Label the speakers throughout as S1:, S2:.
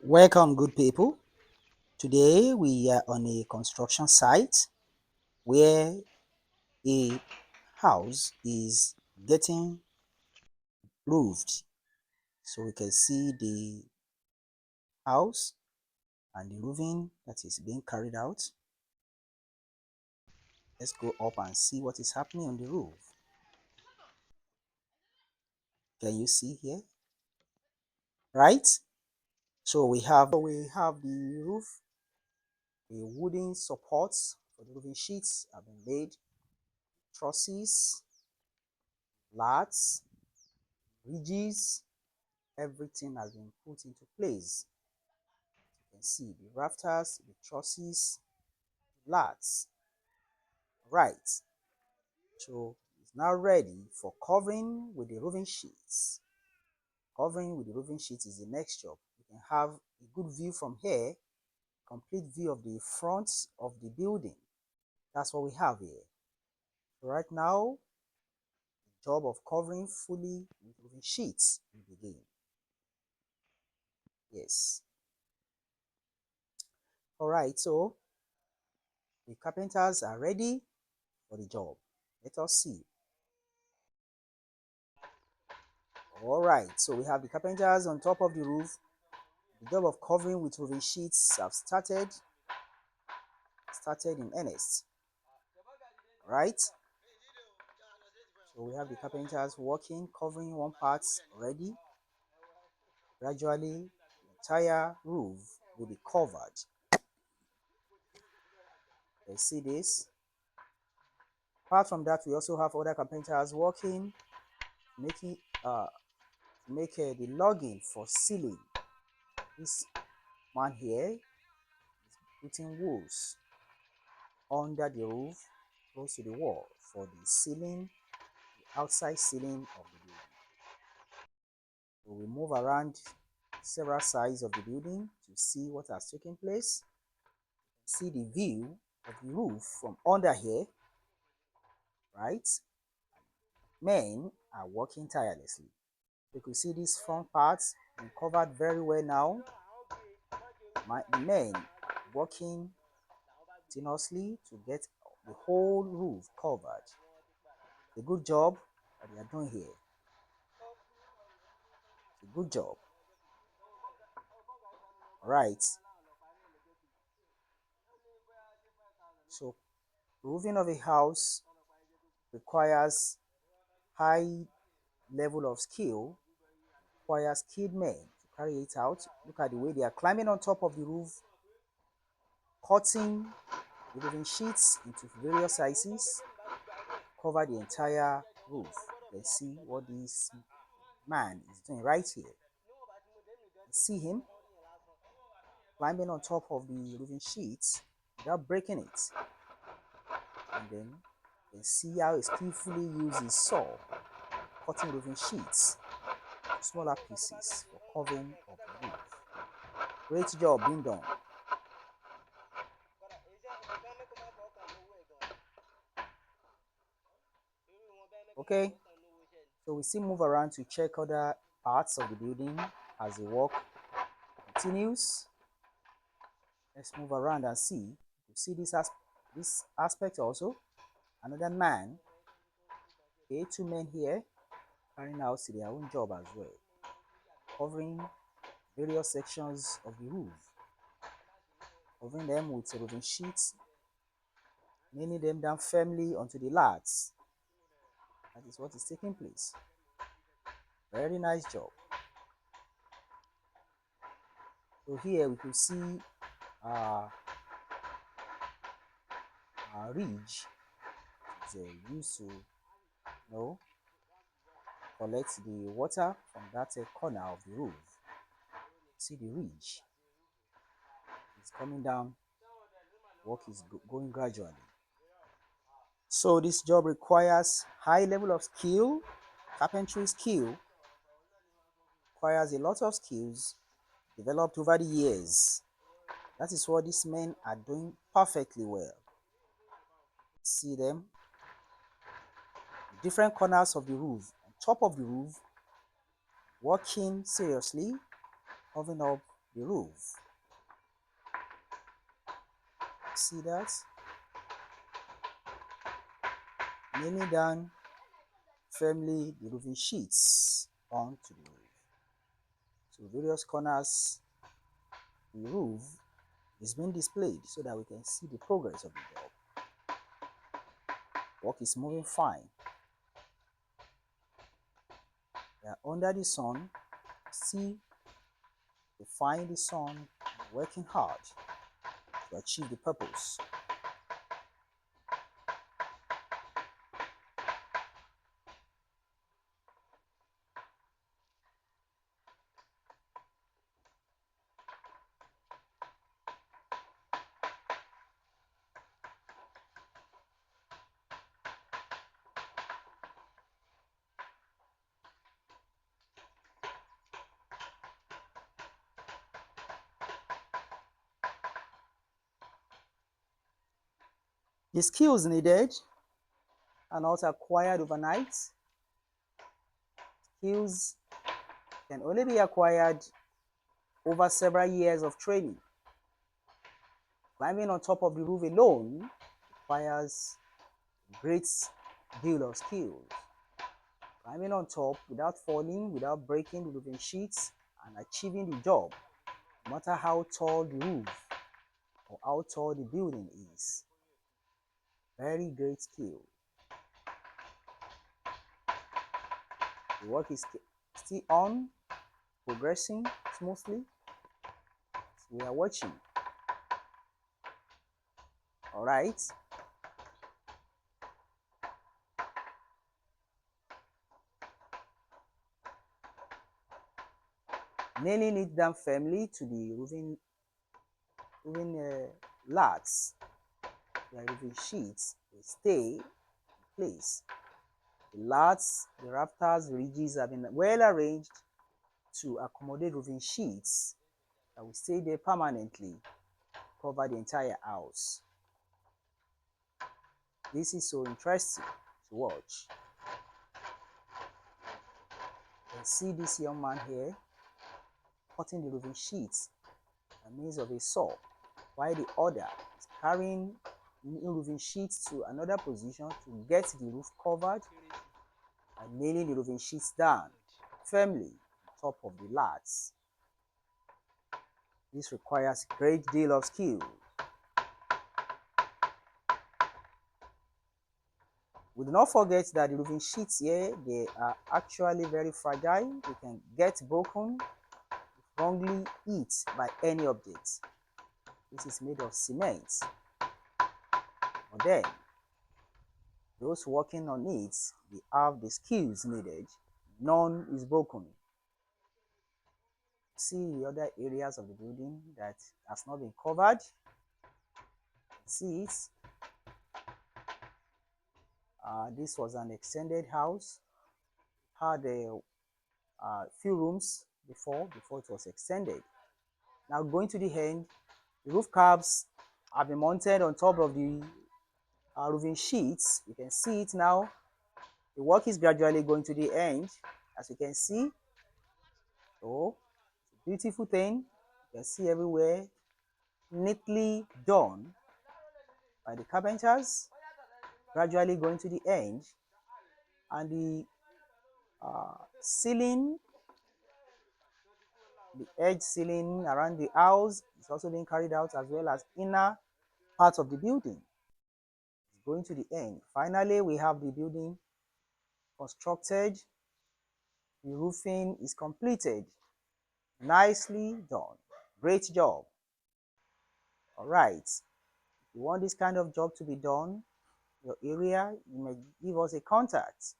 S1: Welcome, good people. Today we are on a construction site where a house is getting roofed. So we can see the house and the roofing that is being carried out. Let's go up and see what is happening on the roof. Can you see here? Right? So we have the roof. The wooden supports for the roofing sheets have been laid. Trusses, lats, ridges, everything has been put into place. You can see the rafters, the trusses, lats. Right. So it's now ready for covering with the roofing sheets. Covering with the roofing sheets is the next job. You can have a good view from here, complete view of the front of the building. That's what we have here. So right now, the job of covering fully with roofing sheets will begin. Yes. All right, so the carpenters are ready for the job. Let us see. All right, so we have the carpenters on top of the roof. The job of covering with roofing sheets have started in earnest. Right, so we have the carpenters working, covering one part already. Gradually, the entire roof will be covered. You see this. Apart from that, we also have other carpenters working, making the logging for ceiling. This man here is putting walls under the roof, close to the wall, for the ceiling, the outside ceiling of the building. So we move around several sides of the building to see what has taken place. See the view of the roof from under here. Right, men are working tirelessly. You can see this front part being covered very well now. The men are working continuously to get the whole roof covered. A good job that they are doing here. A good job. Right. So roofing of a house requires high level of skill, requires skilled men to carry it out. Look at the way they are climbing on top of the roof, cutting the roofing sheets into various sizes, cover the entire roof. You can see what this man is doing right here. You see him climbing on top of the roofing sheets without breaking it. And then you can see how he skillfully uses his saw, cutting roofing sheets to smaller pieces for covering of the roof. Great job being done. Okay, so we still move around to check other parts of the building as the work continues. Let's move around and see. You see this aspect also. Another man, okay, two men here carrying out their own job as well, covering various sections of the roof, covering them with roofing sheets, nailing them down firmly onto the lats. That is what is taking place. Very nice job. So here we could see a ridge. It's used to, collect the water from that corner of the roof. See the ridge. It's coming down. Work is going gradually. So this job requires high level of skill. Carpentry skill requires a lot of skills developed over the years. That is what these men are doing perfectly well. See them? Different corners of the roof, on top of the roof, working seriously, covering up the roof. See that? Nailing down firmly the roofing sheets onto the roof. So various corners of the roof is being displayed so that we can see the progress of the job. Work is moving fine. We are under the sun, still defying the sun and working hard to achieve the purpose. The skills needed are not acquired overnight. Skills can only be acquired over several years of training. Climbing on top of the roof alone requires a great deal of skills. Climbing on top without falling, without breaking the roofing sheets, and achieving the job, no matter how tall the roof or how tall the building is. Very great skill. The work is still on, progressing smoothly. We are watching. All right. Nailing it down firmly to the roofing lats. The roofing sheets will stay in place. The lats, the rafters, the ridges have been well arranged to accommodate roofing sheets that will stay there permanently, cover the entire house. This is so interesting to watch. You can see this young man here cutting the roofing sheets by means of a saw, while the other is carrying new roofing sheets to another position to get the roof covered and nailing the roofing sheets down firmly on top of the lats. This requires a great deal of skill. We do not forget that the roofing sheets here, they are actually very fragile. They can get broken if wrongly hit by any object. This is made of cement. But then, those working on it, they have the skills needed. None is broken. See the other areas of the building that has not been covered. See it. This was an extended house. Had a few rooms before it was extended. Now going to the end, the roof caps have been mounted on top of the roofing sheets. You can see it now. The work is gradually going to the end, as you can see. So, it's a beautiful thing. You can see everywhere, neatly done by the carpenters, gradually going to the end. And the ceiling, the edge ceiling around the house is also being carried out, as well as inner parts of the building. It's going to the end. Finally, we have the building constructed. The roofing is completed. Nicely done. Great job. All right. If you want this kind of job to be done in your area, you may give us a contact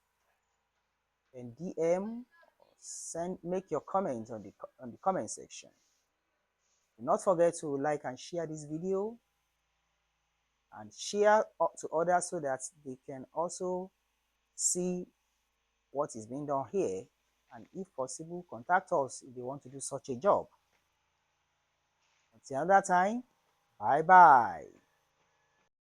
S1: and DM or make your comments on the comment section. Do not forget to like and share this video and share to others so that they can also see what is being done here, and if possible, contact us if they want to do such a job. Until another time, bye bye.